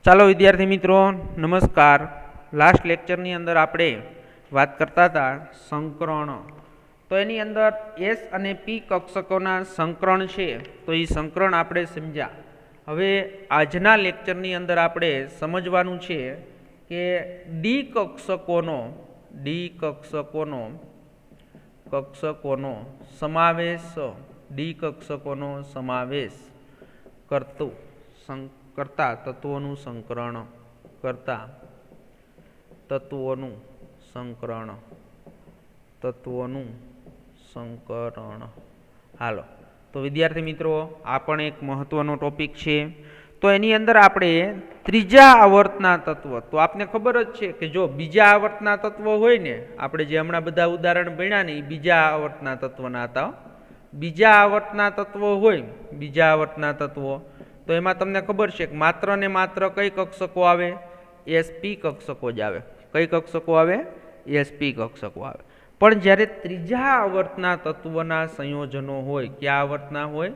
ચાલો વિદ્યાર્થી મિત્રો નમસ્કાર। લાસ્ટ લેક્ચરની અંદર આપણે વાત કરતા હતા સંકરણ। તો એની અંદર એસ અને પી કક્ષકોના સંકરણ છે, તો એ સંકરણ આપણે સમજ્યા। હવે આજના લેક્ચરની અંદર આપણે સમજવાનું છે કે ડી કક્ષકોનો સમાવેશ, ડી કક્ષકોનો સમાવેશ કરતા તત્વોનું સંકરણ। હાલો, તો વિદ્યાર્થી મિત્રો આ પણ એક મહત્વનો ટોપિક છે। તો એની અંદર આપણે ત્રીજા આવર્તના તત્વ, તો આપને ખબર જ છે કે જો બીજા આવર્તના તત્વ હોય ને, આપણે જે હમણાં બધા ઉદાહરણ ભણ્યા ને એ બીજા આવર્તના તત્વના હતા। બીજા આવર્તના તત્વો હોય, બીજા આવર્તના તત્વો, તો એમાં તમને ખબર છે કે માત્ર ને માત્ર કઈ કક્ષકો આવે? એસપી કક્ષકો જ આવે। કઈ કક્ષકો આવે? એસપી કક્ષકો આવે। પણ જ્યારે ત્રીજા આવર્તના તત્વના સંયોજનો હોય, કયા આવર્તના હોય?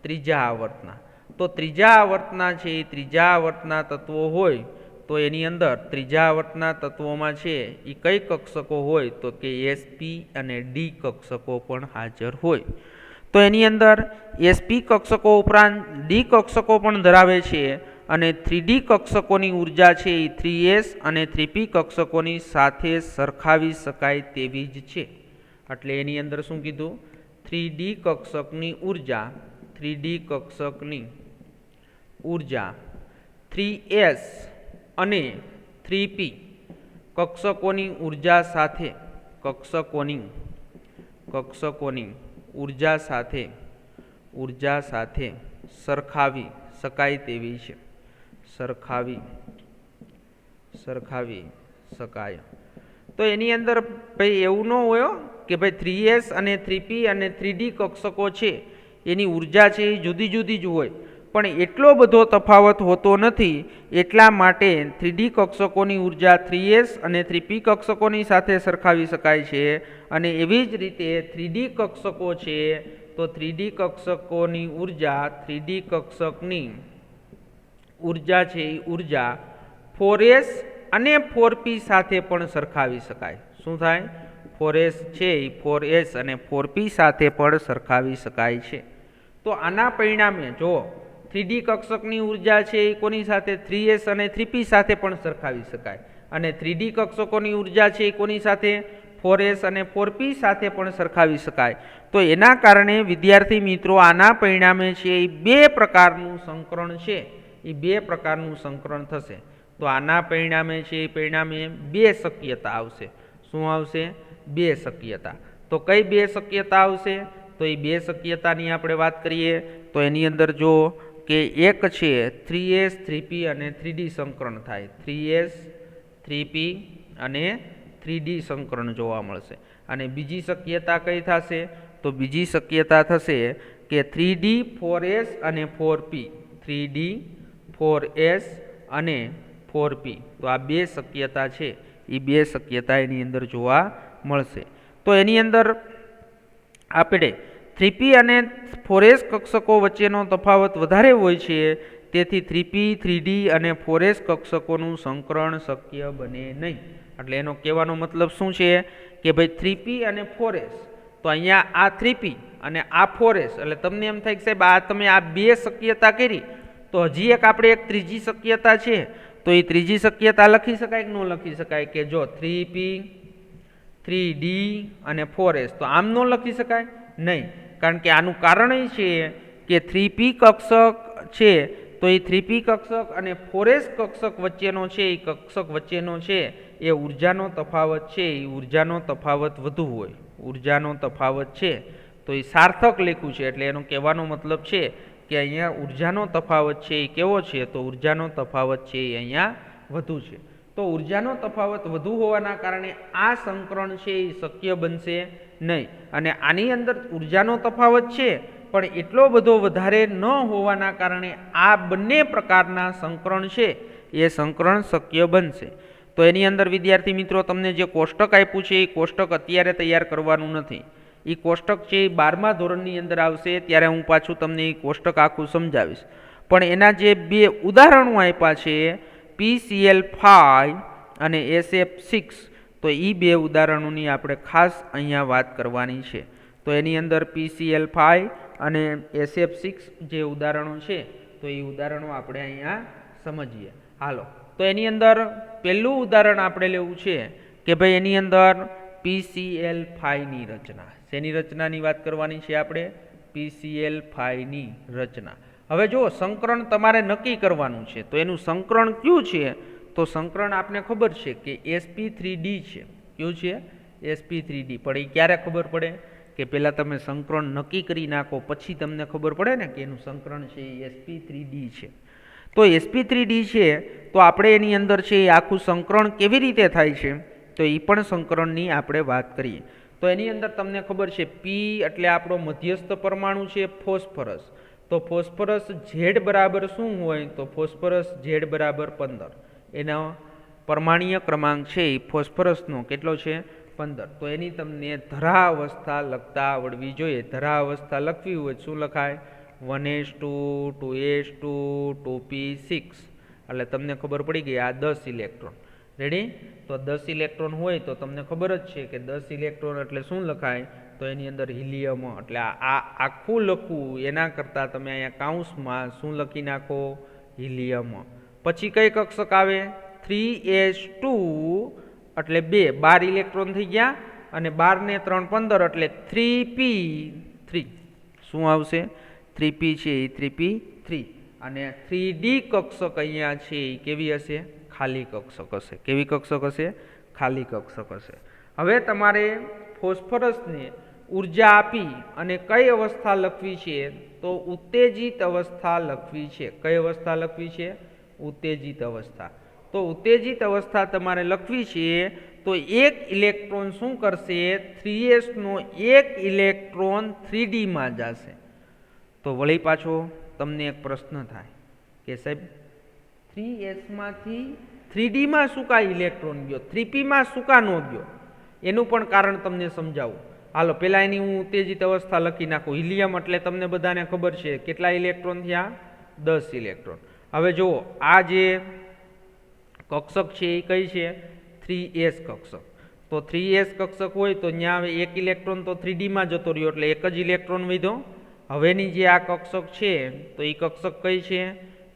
ત્રીજા આવર્તના। તો ત્રીજા આવર્તના છે એ ત્રીજા આવર્તના તત્વો હોય, તો એની અંદર ત્રીજા આવર્તના તત્વોમાં છે એ કઈ કક્ષકો હોય? તો કે એસપી અને ડી કક્ષકો પણ હાજર હોય। તો એની અંદર એસપી કક્ષકો ઉપરાંત ડી કક્ષકો પણ ધરાવે છે અને 3D કક્ષકોની ઉર્જા છે એ 3s અને 3p કક્ષકોની સાથે સરખાવી શકાય તેવી જ છે। એટલે એની અંદર શું કીધું? 3D કક્ષકની ઉર્જા 3s અને 3p કક્ષકોની ઉર્જા સાથે સરખાવી શકાય તેવી છે। સરખાવી શકાય। તો એની અંદર ભાઈ એવું ન હોય કે ભાઈ 3s અને 3p અને 3D કક્ષકો છે એની ઉર્જા છે એ જુદી જુદી જ હોય, પણ એટલો બધો તફાવત હોતો નથી। એટલા માટે 3D કક્ષકોની ઉર્જા 3s અને 3p કક્ષકોની સાથે સરખાવી શકાય છે, અને એવી જ રીતે 3D કક્ષકો છે તો 3D કક્ષકોની ઉર્જા 3D કક્ષકની ઉર્જા છે એ ઉર્જા 4s અને 4p સાથે પણ સરખાવી શકાય। શું થાય? 4s છે એ 4s અને 4p સાથે પણ સરખાવી શકાય છે। તો આના પરિણામે જો 3D કક્ષકની ઉર્જા છે એ કોની સાથે? 3s અને 3p સાથે પણ સરખાવી શકાય, અને 3D કક્ષકોની ઉર્જા છે એ કોની સાથે? 4s અને 4p સાથે પણ સરખાવી શકાય। તો એના કારણે વિદ્યાર્થી મિત્રો આના પરિણામે છે એ બે પ્રકારનું સંકરણ છે, એ બે પ્રકારનું સંકરણ થશે। તો આના પરિણામે છે એ પરિણામે બે શક્યતા આવશે। શું આવશે? બે શક્યતા। તો કઈ બે શક્યતા આવશે? તો એ બે શક્યતાની આપણે વાત કરીએ તો એની અંદર જો કે એક છે 3s 3p અને 3D સંકરણ થાય, 3s 3p અને 3D સંકરણ જોવા મળશે। અને બીજી શક્યતા કઈ થશે? તો બીજી શક્યતા થશે કે 3D 4s અને 4p, 3D 4s અને 4p। તો આ બે શક્યતા છે એ બે શક્યતા એની અંદર જોવા મળશે। તો એની અંદર આપણે 3p અને 4s કક્ષકો વચ્ચેનો તફાવત વધારે હોય છે, તેથી 3p 3D અને 4s કક્ષકોનું સંકરણ શક્ય બને નહીં। એટલે એનો કહેવાનો મતલબ શું છે કે ભાઈ 3p અને 4s, તો અહીંયા આ 3p અને આ 4s, એટલે તમને એમ થાય કે સાહેબ આ તમે આ બે શક્યતા કરી, તો હજી એક આપણે એક ત્રીજી શક્યતા છે, તો એ ત્રીજી શક્યતા લખી શકાય કે ન લખી શકાય? કે જો 3p 3d અને 4s, તો આમ ન લખી શકાય? નહીં, કારણ કે આનું કારણ એ છે કે 3p કક્ષક છે તો એ 3p કક્ષક અને 4s કક્ષક વચ્ચેનો છે, એ કક્ષક વચ્ચેનો છે એ ઉર્જાનો તફાવત છે, એ ઉર્જાનો તફાવત વધુ હોય, ઉર્જાનો તફાવત છે તો એ સાર્થક લખ્યું છે। એટલે એનો કહેવાનો મતલબ છે કે અહીંયા ઉર્જાનો તફાવત છે એ કેવો છે? તો ઉર્જાનો તફાવત છે એ અહીંયા વધુ છે। તો ઉર્જાનો તફાવત વધુ હોવાના કારણે આ સંકરણ છે એ શક્ય બનશે નહીં, અને આની અંદર ઉર્જાનો તફાવત છે પણ એટલો બધો વધારે ન હોવાના કારણે આ બંને પ્રકારના સંકરણ છે એ સંકરણ શક્ય બનશે। તો એની અંદર વિદ્યાર્થી મિત્રો તમને જે કોષ્ટક આપ્યું છે એ કોષ્ટક અત્યારે તૈયાર કરવાનું નથી, એ કોષ્ટક છે એ 12મા ધોરણની અંદર આવશે ત્યારે હું પાછું તમને એ કોષ્ટક આખું સમજાવીશ। પણ એના જે બે ઉદાહરણો આપ્યા છે PCl5 અને SF6, તો એ બે ઉદાહરણોની આપણે ખાસ અહીંયા વાત કરવાની છે. તો એની અંદર PCl5 અને SF6 જે ઉદાહરણો છે તો એ ઉદાહરણો આપણે અહીંયા સમજીએ. હાલો, તો એની અંદર પહેલું ઉદાહરણ આપણે લેવું છે કે ભાઈ એની અંદર PCl5ની રચના. શેની રચનાની વાત કરવાની છે આપણે? PCl5ની રચના. હવે જો સંકરણ તમારે નક્કી કરવાનું છે તો એનું સંકરણ કયું છે? તો સંકરણ આપને ખબર છે કે sp3d છે. કયું છે? sp3d. પણ એ ક્યારે ખબર પડે? કે પહેલાં તમે સંકરણ નક્કી કરી નાખો પછી તમને ખબર પડે ને કે એનું સંકરણ છે એ sp3d છે. તો sp3d છે તો આપણે એની અંદર છે એ આખું સંકરણ કેવી રીતે થાય છે તો એ પણ સંકરણની આપણે વાત કરીએ. તો એની અંદર તમને ખબર છે P એટલે આપણો મધ્યસ્થ પરમાણુ છે ફોસ્ફરસ. તો ફોસ્ફરસ Z બરાબર શું હોય? તો ફોસ્ફરસ Z બરાબર 15. એનો પરમાણ્વીય ક્રમાંક છે એ ફોસ્ફરસનો કેટલો છે? 15. તો એની તમને ધરા અવસ્થા લખતા આવડવી જોઈએ. ધરા અવસ્થા લખવી હોય શું લખાય? 1s2 2s2 2p6. એટલે તમને ખબર પડી ગઈ આ 10 ઇલેક્ટ્રોન. રેડી? તો 10 ઇલેક્ટ્રોન હોય તો તમને ખબર જ છે કે 10 ઇલેક્ટ્રોન એટલે શું લખાય? તો એની અંદર હિલિયમ. એટલે આ આખું લખવું એના કરતાં તમે અહીંયા કાઉન્સમાં શું લખી નાખો? હિલિયમ. પછી કઈ કક્ષક આવે? 3s2 એટલે 12 ઇલેક્ટ્રોન થઈ ગયા અને 12 ને 3 15 એટલે 3p3. શું આવશે? 3p છે એ 3p3. અને 3d કક્ષક અહીંયા છે એ કેવી હશે? ખાલી કક્ષક હશે. કેવી કક્ષક હશે? ખાલી કક્ષક હશે. હવે તમારે ફોસ્ફરસને ઉર્જા આપી અને કઈ અવસ્થા લખવી છે? તો ઉત્તેજિત અવસ્થા લખવી છે. કઈ અવસ્થા લખવી છે? ઉત્તેજિત અવસ્થા. તો ઉત્તેજિત અવસ્થા તમારે લખવી છે તો એક ઇલેક્ટ્રોન શું કરશે? 3s નો એક ઇલેક્ટ્રોન 3d માં જશે. તો વળી પાછો તમને એક પ્રશ્ન થાય કે સાહેબ 3s માંથી 3d માં શું કા ઇલેક્ટ્રોન ગયો, 3p માં શું કા ન ગયો? એનું પણ કારણ તમને સમજાવું. હાલો, પહેલા એની હું ઉત્તેજિત અવસ્થા લખી નાખું. હિલિયમ એટલે તમને બધાને ખબર છે કેટલા ઇલેક્ટ્રોન થયા? 10 ઇલેક્ટ્રોન. હવે જુઓ આ જે કક્ષક છે એ કઈ છે? 3s કક્ષક. તો 3s કક્ષક હોય તો ત્યાં એક ઇલેક્ટ્રોન તો 3d માં જતો રહ્યો એટલે એક જ ઇલેક્ટ્રોન વધ્યો. હવેની જે આ કક્ષક છે તો એ કક્ષક કઈ છે?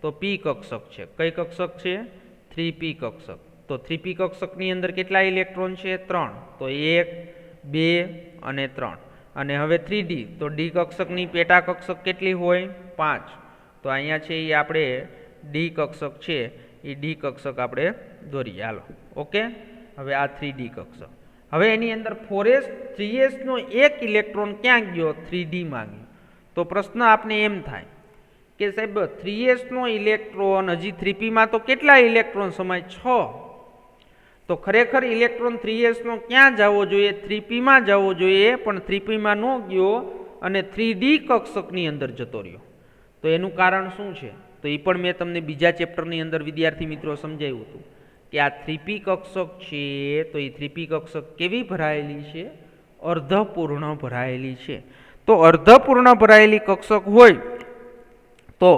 તો p કક્ષક છે. કઈ કક્ષક છે? 3p કક્ષક. તો 3p કક્ષકની અંદર કેટલા ઇલેક્ટ્રોન છે? 3. તો 1 2 અને 3. અને હવે 3d તો d કક્ષકની પેટા કક્ષક કેટલી હોય? 5. તો અહીંયા છે એ આપણે d કક્ષક છે એ d કક્ષક આપણે દોરીએ. હાલો, ઓકે. હવે આ 3d કક્ષક. હવે એની અંદર 3s નો એક ઇલેક્ટ્રોન ક્યાં ગયો? 3d માં ગયો. તો પ્રશ્ન આપને એમ થાય કે સાહેબ 3s નો ઇલેક્ટ્રોન હજી 3p માં તો કેટલા ઇલેક્ટ્રોન સમાય? 6. તો ખરેખર ઇલેક્ટ્રોન 3s નો ક્યાં જવો જોઈએ? 3p માં જવો જોઈએ, પણ 3p માં ન ગયો અને 3d કક્ષકની અંદર જતો રહ્યો. તો એનું કારણ શું છે? તો એ પણ મેં તમને બીજા ચેપ્ટરની અંદર વિદ્યાર્થી મિત્રો સમજાવ્યું હતું કે આ 3p કક્ષક છે તો એ 3p કક્ષક કેવી ભરાયેલી છે? અર્ધપૂર્ણ ભરાયેલી છે. તો અર્ધપૂર્ણ ભરાયેલી કક્ષક હોય તો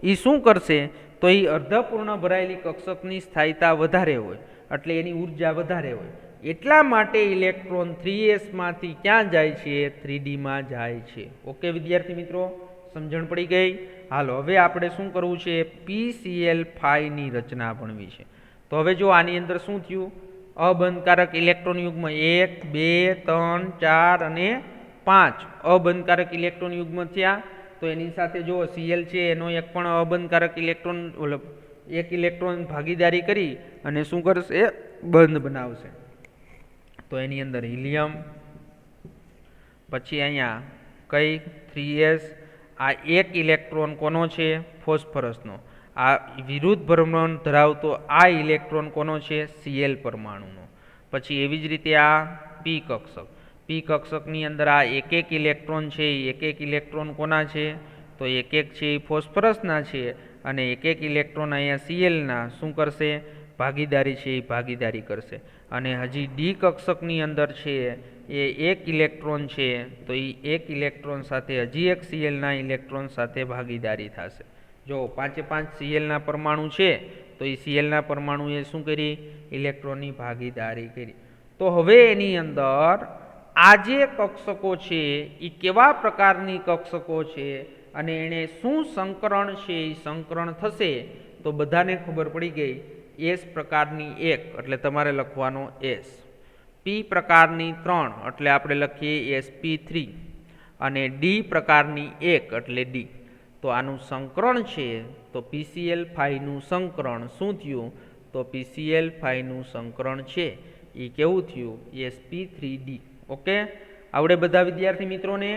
એ શું કરશે? તો એ અર્ધપૂર્ણ ભરાયેલી કક્ષકની સ્થાયીતા વધારે હોય એટલે એની ઉર્જા વધારે હોય. એટલા માટે ઇલેક્ટ્રોન 3s માંથી ક્યાં જાય છે? 3d માં જાય છે. ઓકે વિદ્યાર્થી મિત્રો, સમજણ પડી ગઈ? હાલો, હવે આપણે શું કરવું છે? PCl5 ની રચના ભણવી છે. તો હવે જો આની અંદર શું થયું? અબંધકારક ઇલેક્ટ્રોન યુગ્મ 1 2 3 4 અને 5 અબંધકારક ઇલેક્ટ્રોન યુગ્મ થયા. તો એની સાથે જો Cl છે એનો એક પણ અબંધકારક ઇલેક્ટ્રોન એક ઇલેક્ટ્રોન ભાગીદારી કરી અને શું કરશે? બંધ બનાવશે. તો એની અંદર હિલિયમ, પછી અહીંયા કઈ 3s, આ એક ઇલેક્ટ્રોન કોનો છે? ફોસ્ફરસનો. આ વિરુદ્ધ ભ્રમણ ધરાવતો આ ઇલેક્ટ્રોન કોનો છે? Cl પરમાણુનો. પછી એવી જ રીતે આ p કક્ષક. p કક્ષકની અંદર આ એક એક ઇલેક્ટ્રોન છે એ એક એક ઇલેક્ટ્રોન કોના છે? તો એક એક છે એ ફોસ્ફરસના છે અને એક એક ઇલેક્ટ્રોન અહીંયા Clના શું કરશે? ભાગીદારી છે એ ભાગીદારી કરશે. અને હજી d કક્ષકની અંદર છે એ એક ઇલેક્ટ્રોન છે તો એ એક ઇલેક્ટ્રોન સાથે હજી એક Clના ઇલેક્ટ્રોન સાથે ભાગીદારી થશે. જો 5 સીએલના પરમાણુ છે તો એ સીએલના પરમાણુએ શું કરી? ઇલેક્ટ્રોનની ભાગીદારી કરી. તો હવે એની અંદર આ જે કક્ષકો છે એ કેવા પ્રકારની કક્ષકો છે અને એને શું સંકરણ છે એ સંકરણ થશે તો બધાને ખબર પડી ગઈ. એસ પ્રકારની 1 એટલે તમારે લખવાનો એસ, પી પ્રકારની 3 એટલે આપણે લખીએ sp3 અને ડી પ્રકારની 1 એટલે ડી. તો આનું સંકરણ છે તો PCl5 નું સંકરણ શું થયું? તો PCl5 નું સંકરણ છે એ કેવું થયું? sp3d. ઓકે, આવડે બધા વિદ્યાર્થી મિત્રોને?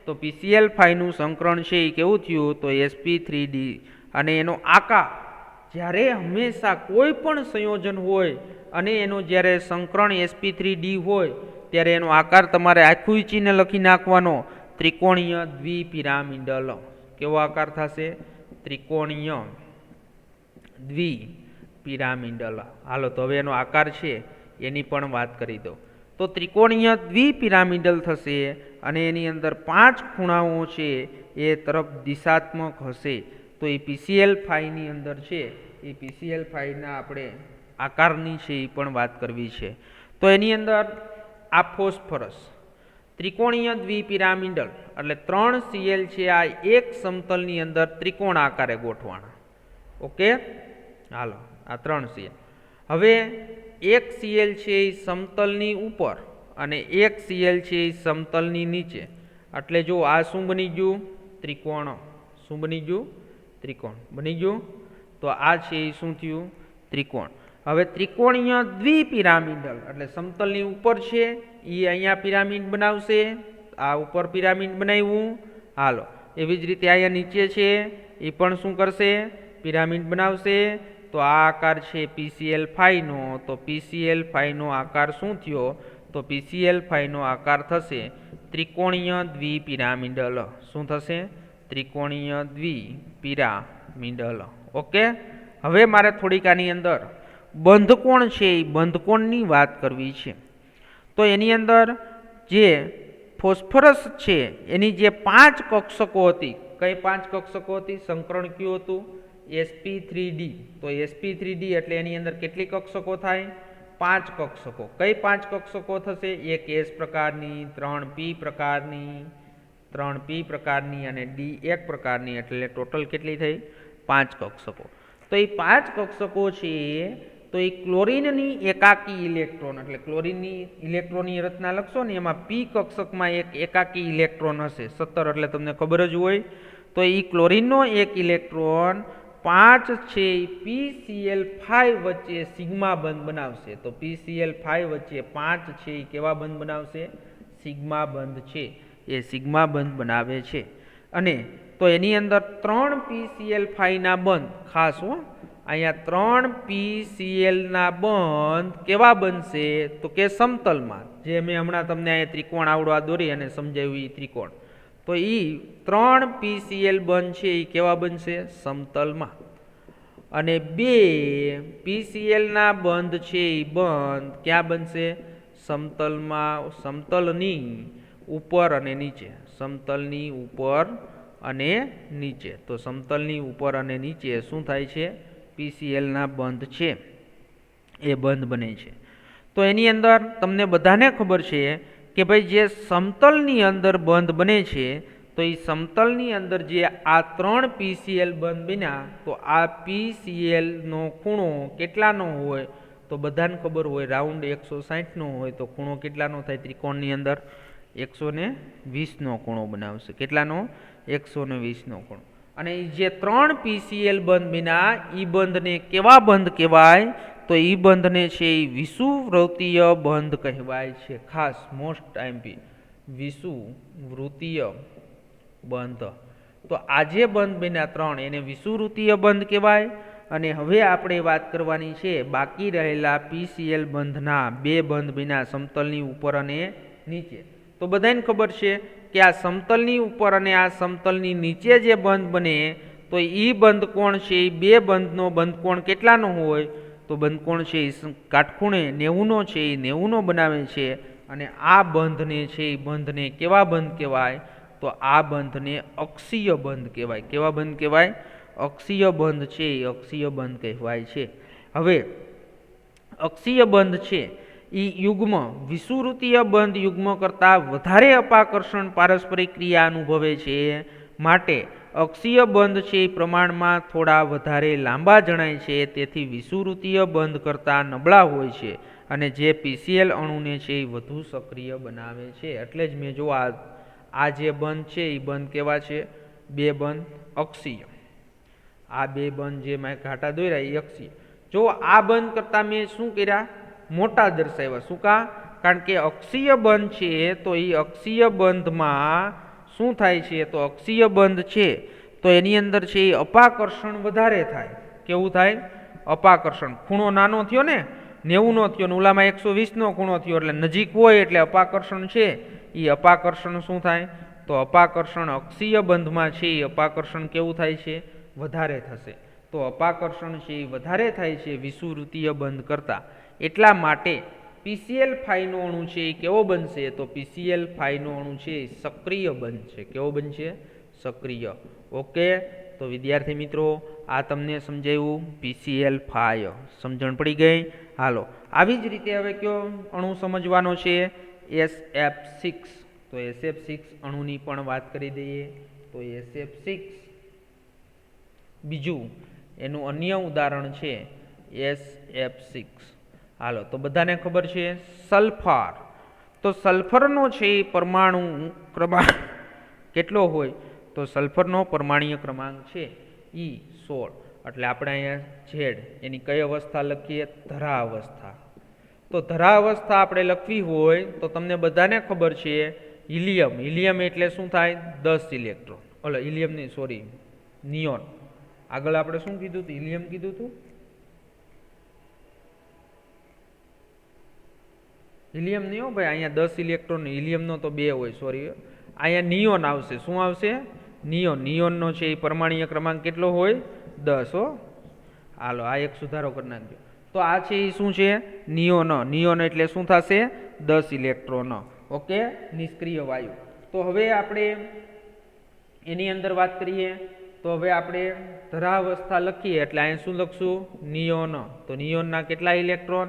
તો PCl5 નું સંકરણ છે એ કેવું થયું? તો sp3d. અને એનો આકાર જ્યારે હંમેશા કોઈ પણ સંયોજન હોય અને એનો જ્યારે સંકરણ sp3d હોય ત્યારે એનો આકાર તમારે આખું ઈચીને લખી નાખવાનો, ત્રિકોણીય દ્વિપિરામિડલ. કેવો આકાર થશે? ત્રિકોણીય દ્વિપિરામિડલ. હાલો તો હવે એનો આકાર છે એની પણ વાત કરી દો. તો ત્રિકોણીય દ્વિપિરામિડલ થશે અને એની અંદર 5 ખૂણાઓ છે એ તરફ દિશાત્મક હશે. તો એ PCl5 ની અંદર છે એ PCl5 ના આપણે આકારની છે એ પણ વાત કરવી છે. તો એની અંદર આ ફોસ્ફરસ ત્રિકોણીય દ્વિપિરામિડલ એટલે 3 Cl છે આ એક સમતલની અંદર ત્રિકોણ આકારે ગોઠવાના. ઓકે, હાલો આ 3 Cl. હવે એક Cl છે એ સમતલની ઉપર અને એક Cl છે એ સમતલની નીચે. એટલે જો આ શું બની ગયું? ત્રિકોણ. શું બની ગયું? ત્રિકોણ બની ગયું. તો આ છે એ શું થયું? ત્રિકોણ. હવે ત્રિકોણીય દ્વિપિરામિડલ એટલે સમતલની ઉપર છે એ અહીંયા પિરામિડ બનાવશે, આ ઉપર પિરામિડ બનાવ્યું. હાલો એવી જ રીતે અહીંયા નીચે છે એ પણ શું કરશે? પિરામિડ બનાવશે. તો આ આકાર છે PCl5 નો. તો PCl5 નો આકાર શું થયો? તો PCl5 નો આકાર થશે ત્રિકોણીય દ્વિપિરામિડલ. શું થશે? ત્રિકોણીય દ્વિપિરામિડલ. ઓકે, હવે મારે થોડીક આની અંદર બંધકોણ છે એ બંધકોણની વાત કરવી છે. તો એની અંદર જે ફોસ્ફરસ છે એની જે 5 કક્ષકો હતી, કઈ 5 કક્ષકો હતી? સંકરણ કયું હતું? sp3d. તો sp3d એટલે એની અંદર કેટલી કક્ષકો થાય? 5 કક્ષકો. કઈ 5 કક્ષકો થશે? એક S પ્રકારની, 3p પ્રકારની, 3p પ્રકારની અને d1 પ્રકારની. એટલે ટોટલ કેટલી થઈ? 5 કક્ષકો. તો એ 5 કક્ષકો છે તો એ ક્લોરીનની એકાકી ઇલેક્ટ્રોન એટલે ક્લોરીનની ઇલેક્ટ્રોનની રચના લખશો ને એમાં p કક્ષકમાં એક એકાકી ઇલેક્ટ્રોન હશે. 17 એટલે તમને ખબર જ હોય. તો એ ક્લોરીનનો એક ઇલેક્ટ્રોન 5 છે PCl5 વચ્ચે સિગ્મા બંધ બનાવશે. તો PCl5 વચ્ચે 5 છે એ કેવા બંધ બનાવશે? સિગ્મા બંધ છે એ સિગ્મા બંધ બનાવે છે. અને તો એની અંદર 3 PCl5 ના બંધ, ખાસ હો અહીંયા 3 PCl ના બંધ કેવા બનશે? તો કે સમતલમાં. જે મેં હમણાં તમને અહીંયા ત્રિકોણ આવડો દોરી અને સમજાવ્યું એ ત્રિકોણ. તો એ 3 PCl બંધ છે એ કેવા બનશે? સમતલમાં. અને 2 PCl ના બંધ છે એ બંધ ક્યાં બનશે? સમતલમાં. સમતલની ઉપર અને નીચે. સમતલની ઉપર અને નીચે. તો સમતલની ઉપર અને નીચે શું થાય છે? PCl ના બંધ છે એ બંધ બને છે. તો એની અંદર તમને બધાને ખબર છે કે ભાઈ જે સમતલની અંદર બંધ બને છે તો એ સમતલની અંદર જે આ 3 PCl બંધ બન્યા તો આ PCl નો ખૂણો કેટલાનો હોય? તો બધાને ખબર હોય રાઉન્ડ 160 નો હોય. તો ખૂણો કેટલાનો થાય? ત્રિકોણની અંદર 120 નો ખૂણો બનાવશે. કેટલાનો? 120 નો ખૂણો. અને જે 3 PCl બંધ બન્યા એ બંધને કેવા બંધ કહેવાય? તો એ બંધને છે એ વિષુવવૃત્તીય બંધ કહેવાય છે. ખાસ મોસ્ટ આઈમ્પી વિષુવવૃત્તીય બંધ. તો આ જે બંધ બન્યા 3 એને વિષુવવૃત્તીય બંધ કહેવાય. અને હવે આપણે વાત કરવાની છે બાકી રહેલા PCl બંધના 2 બંધ બન્યા સમતલની ઉપર અને નીચે. તો બધાને ખબર છે કે આ સમતલની ઉપર અને આ સમતલની નીચે જે બંધ બને તો એ બંધકોણ છે એ 2 બંધનો બંધકોણ કેટલાનો હોય? તો બંધકોણ છે એ કાટખૂણે 90નો છે એ 90નો બનાવે છે. અને આ બંધને છે એ બંધને કેવા બંધ કહેવાય? તો આ બંધને અક્ષીય બંધ કહેવાય. કેવા બંધ કહેવાય? અક્ષીય બંધ છે એ અક્ષીય બંધ કહેવાય છે. હવે અક્ષીય બંધ છે એ યુગ્મ વિષુવૃત્તીય બંધ યુગ્મ કરતાં વધારે અપાકર્ષણ પારસ્પરિક ક્રિયા અનુભવે છે, માટે અક્ષીય બંધ છે એ પ્રમાણમાં થોડા વધારે લાંબા જણાય છે, તેથી વિષુવૃત્તીય બંધ કરતાં નબળા હોય છે અને જે પીસીએલ અણુને છે એ વધુ સક્રિય બનાવે છે. એટલે જ મેં જો આ જે બંધ છે એ બંધ કેવા છે? બે બંધ અક્ષીય. આ બે બંધ જે મેં ઘાટા દોર્યા એ અક્ષીય. જો આ બંધ કરતાં મેં શું કર્યા? મોટા દર્શાવ્યા. શું કા? કારણ કે અક્ષીય બંધ છે તો એ અક્ષીય બંધમાં શું થાય છે? તો અક્ષીય બંધ છે તો એની અંદર છે એ અપાકર્ષણ વધારે થાય. કેવું થાય? અપાકર્ષણ. ખૂણો નાનો થયો ને, 90 નો થયો ને ઓલામાં 120 નો ખૂણો થયો, એટલે નજીક હોય એટલે અપાકર્ષણ છે એ અપાકર્ષણ શું થાય? તો અપાકર્ષણ અક્ષીય બંધમાં છે એ અપાકર્ષણ કેવું થાય છે? વધારે થશે. તો અપાકર્ષણ છે એ વધારે થાય છે વિષુવૃત્તીય બંધ કરતાં. એટલા માટે પીસીએલ ફાઈનો અણુ છે એ કેવો બનશે? તો પીસીએલ ફાઈનો અણુ છે એ સક્રિય બનશે. કેવો બનશે? સક્રિય. ઓકે, તો વિદ્યાર્થી મિત્રો આ તમને સમજાયું પીસીએલ ફાઈ. સમજણ પડી ગઈ? હાલો, આવી જ રીતે હવે કયો અણુ સમજવાનો છે? SF6. તો SF6 અણુની પણ વાત કરી દઈએ. તો SF6 બીજું એનું અન્ય ઉદાહરણ છે SF6. હાલો, તો બધાને ખબર છે સલ્ફર. તો સલ્ફરનો છે એ પરમાણુ ક્રમાંક કેટલો હોય? તો સલ્ફરનો પરમાણ્વીય ક્રમાંક છે E16. એટલે આપણે અહીંયા ઝેડ એની કઈ અવસ્થા લખીએ? ધરા અવસ્થા. તો ધરા અવસ્થા આપણે લખવી હોય તો તમને બધાને ખબર છે હિલિયમ. હિલિયમ એટલે શું થાય? 10 ઇલેક્ટ્રોન. હિલિયમ નહીં, સોરી, નિયોન. આગળ આપણે શું કીધું હતું? હિલિયમ કીધું હતું. હિલિયમ નહીં હો ભાઈ, અહીંયા 10 ઇલેક્ટ્રોન. હિલિયમનો તો 2 હોય, સોરી. અહીંયા નિયોન આવશે. શું આવશે? નિયોન. નિયોનનો છે એ પરમાણ્વીય ક્રમાંક કેટલો હોય? 10 હો. હાલો, આ એક સુધારો કરી નાખજો. તો આ છે એ શું છે? નિયોન. નિયોન એટલે શું થશે? 10 ઇલેક્ટ્રોન. ઓકે, નિષ્ક્રિય વાયુ. તો હવે આપણે એની અંદર વાત કરીએ. તો હવે આપણે ધરાવસ્થા લખીએ એટલે અહીંયા શું લખશું? નિયોન. તો નિયોનના કેટલા ઇલેક્ટ્રોન?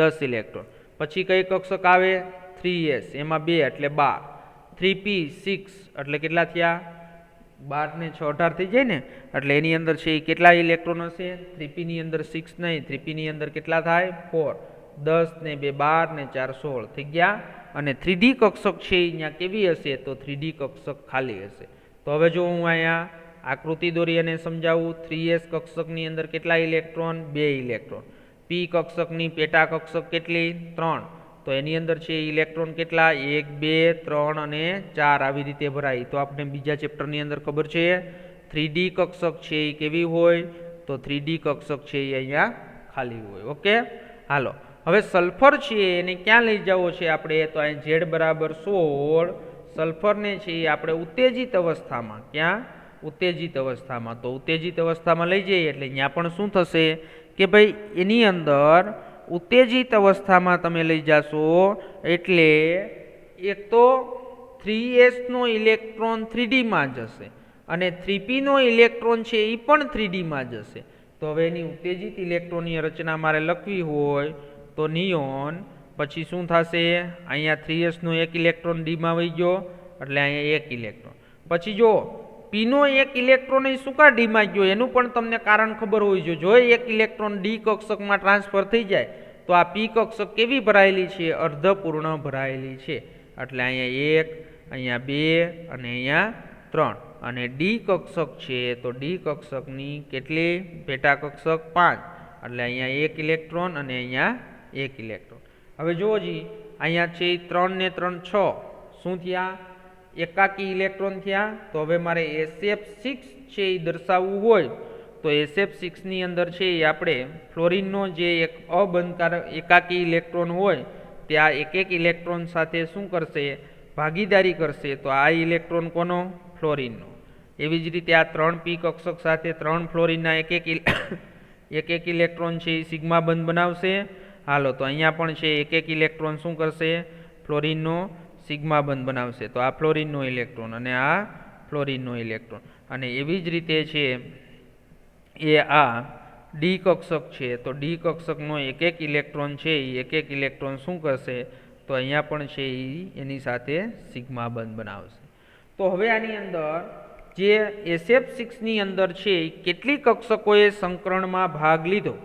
10 ઇલેક્ટ્રોન. પછી કઈ કક્ષક આવે? 3s, એમાં 2 એટલે 12. 3p6 એટલે કેટલા થયા? 12 ને 6 18 થઈ જાય ને, એટલે એની અંદર છે એ કેટલા ઇલેક્ટ્રોન હશે? 3p ની અંદર 6 નહીં, 3p ની અંદર કેટલા થાય? 4. 10 ને 2 12 ને 4 16 થઈ ગયા. અને 3d કક્ષક છે અહીંયા કેવી હશે? તો 3d કક્ષક ખાલી હશે. તો હવે જો હું અહીંયા આકૃતિ દોરી અને સમજાવું. 3s કક્ષકની અંદર કેટલા ઇલેક્ટ્રોન? 2 ઇલેક્ટ્રોન. p કક્ષકની પેટા કક્ષક કેટલી? 3. તો એની અંદર છે ઇલેક્ટ્રોન કેટલા? 1 2 3 અને 4 આવી રીતે ભરાય. તો આપણે બીજા ચેપ્ટરની અંદર ખબર છે 3d કક્ષક છે એ કેવી હોય? તો 3d કક્ષક છે એ અહીંયા ખાલી હોય. ઓકે, હાલો, હવે સલ્ફર છે એને ક્યાં લઈ જવો છે આપણે? તો અહીં Z બરાબર 16. સલ્ફરને છે એ આપણે ઉત્તેજિત અવસ્થામાં, ક્યાં? ઉત્તેજિત અવસ્થામાં. તો ઉત્તેજિત અવસ્થામાં લઈ જઈએ એટલે અહીંયા પણ શું થશે કે ભાઈ એની અંદર ઉત્તેજિત અવસ્થામાં તમે લઈ જશો એટલે એક તો 3s નો ઇલેક્ટ્રોન 3d માં જશે અને 3p નો ઇલેક્ટ્રોન છે એ પણ 3d માં જશે. તો હવે એની ઉત્તેજિત ઇલેક્ટ્રોનની રચના મારે લખવી હોય તો નિયોન, પછી શું થશે? અહીંયા 3s નો 1 ઇલેક્ટ્રોન d માં વહી ગયો એટલે અહીંયા 1 ઇલેક્ટ્રોન. પછી જો p નો 1 ઇલેક્ટ્રોન એ શું કા d માં ગયો? એનું પણ તમને કારણ ખબર હોવી જોઈએ. જો 1 ઇલેક્ટ્રોન d કક્ષકમાં ટ્રાન્સફર થઈ જાય તો આ p કક્ષક કેવી ભરાયેલી છે? અર્ધપૂર્ણ ભરાયેલી છે. એટલે અહીંયા 1, અહીંયા 2 અને અહીંયા 3. અને d કક્ષક છે તો d કક્ષકની કેટલી પેટા કક્ષક? 5. એટલે અહીંયા 1 ઇલેક્ટ્રોન અને અહીંયા 1 ઇલેક્ટ્રોન. હવે જુઓ જી, અહીંયા છે 3 ને 3 6. શું થયા? એકાકી ઇલેક્ટ્રોન થયા. તો હવે મારે SF6 છે એ દર્શાવવું હોય તો SF6 ની અંદર છે એ આપણે ફ્લોરિનનો જે એક અબંધકારક એકાકી ઇલેક્ટ્રોન હોય ત્યાં એક એક ઇલેક્ટ્રોન સાથે શું કરશે? ભાગીદારી કરશે. તો આ ઇલેક્ટ્રોન કોનો? ફ્લોરિનનો. એવી જ રીતે આ 3p કક્ષક સાથે 3 ફ્લોરિનના એક એક ઇલેક્ટ્રોન છે એ સિગ્મા બંધ બનાવશે. હાલો, તો અહીંયા પણ છે એક એક ઇલેક્ટ્રોન શું કરશે? ફ્લોરિનનો સિગ્મા બંધ બનાવશે. તો આ ફ્લોરિનનો ઇલેક્ટ્રોન અને આ ફ્લોરિનનો ઇલેક્ટ્રોન. અને એવી જ રીતે છે એ આ ડી કક્ષક છે, તો ડી કક્ષકનો એક એક ઇલેક્ટ્રોન છે એ એક એક ઇલેક્ટ્રોન શું કરશે, તો અહીંયા પણ છે એ એની સાથે સિગ્મા બંધ બનાવશે. તો હવે આની અંદર જે SF6ની અંદર છે એ કેટલી કક્ષકોએ સંકરણમાં ભાગ લીધો,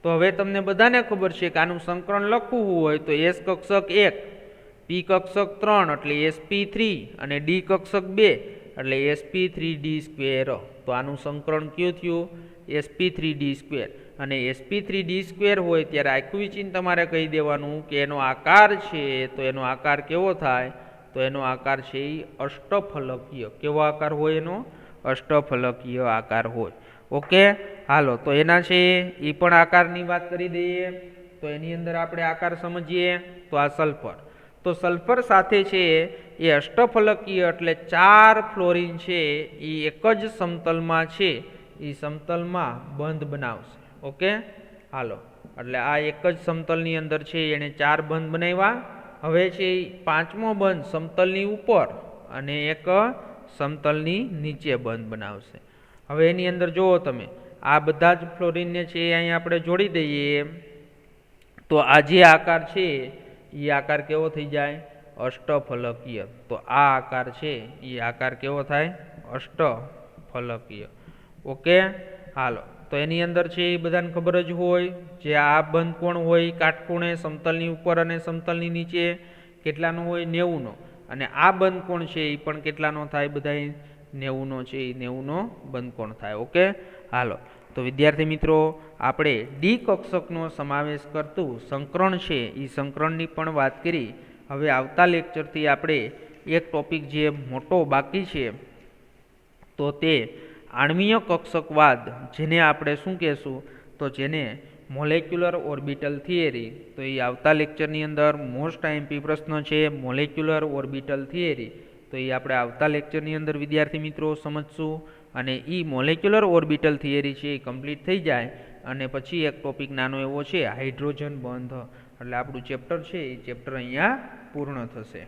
તો હવે તમને બધાને ખબર છે કે આનું સંકરણ લખવું હોય તો S કક્ષક 1, P કક્ષક 3 એટલે sp3 અને D કક્ષક 2 એટલે sp3d². તો આનું સંકરણ કયું થયું, sp3d². અને sp3d² હોય ત્યારે આખું ચિહ્ન તમારે કહી દેવાનું કે એનો આકાર છે, તો એનો આકાર કેવો થાય, તો એનો આકાર છે એ અષ્ટફલકીય. કેવો આકાર હોય એનો, અષ્ટફલકીય આકાર હોય. ઓકે, હાલો તો એના છે એ પણ આકારની વાત કરી દઈએ. તો એની અંદર આપણે આકાર સમજીએ. તો આ સલ્ફર, તો સલ્ફર સાથે છે એ અષ્ટફલકીય એટલે 4 ફ્લોરિન છે એ એક જ સમતલમાં છે એ સમતલમાં બંધ બનાવશે. ઓકે, હાલો એટલે આ એક જ સમતલની અંદર છે એને 4 બંધ બનાવ્યા. હવે છે એ 5મો બંધ સમતલની ઉપર અને એક સમતલની નીચે બંધ બનાવશે. હવે એની અંદર જુઓ તમે આ બધા જ ફ્લોરિનને છે અહીં આપણે જોડી દઈએ તો આ જે આકાર છે એ આકાર કેવો થઈ જાય, અષ્ટફલકીય. તો આ આકાર છે એ આકાર કેવો થાય, અષ્ટફલકીય. ઓકે, હાલો તો એની અંદર છે એ બધાને ખબર જ હોય જે આ બંધ કોણ હોય કાટખૂણે સમતલની ઉપર અને સમતલની નીચે કેટલાનો હોય, 90નો. અને આ બંધ કોણ છે એ પણ કેટલાનો થાય, બધા 90નો છે એ 90નો બંધ કોણ થાય. ઓકે, હાલો તો વિદ્યાર્થી મિત્રો આપણે ડી કક્ષકનો સમાવેશ કરતું સંકરણ છે એ સંકરણની પણ વાત કરી. હવે આવતા લેક્ચરથી આપણે એક ટોપિક જે મોટો બાકી છે તો તે આણ્વીય કક્ષકવાદ, જેને આપણે શું કહેશું, તો જેને મોલેક્યુલર ઓર્બિટલ થિયરી. તો એ આવતા લેક્ચરની અંદર મોસ્ટ આઈએમપી પ્રશ્ન છે મોલેક્યુલર ઓર્બિટલ થિયરી. તો એ આપણે આવતા લેક્ચરની અંદર વિદ્યાર્થી મિત્રો સમજશું. અને એ મોલેક્યુલર ઓર્બિટલ થિયરી છે એ કમ્પ્લીટ થઈ જાય અને પછી એક ટોપિક નાનો એવો છે હાઇડ્રોજન બંધ, એટલે આપણું ચેપ્ટર છે એ ચેપ્ટર અહીંયા પૂર્ણ થશે.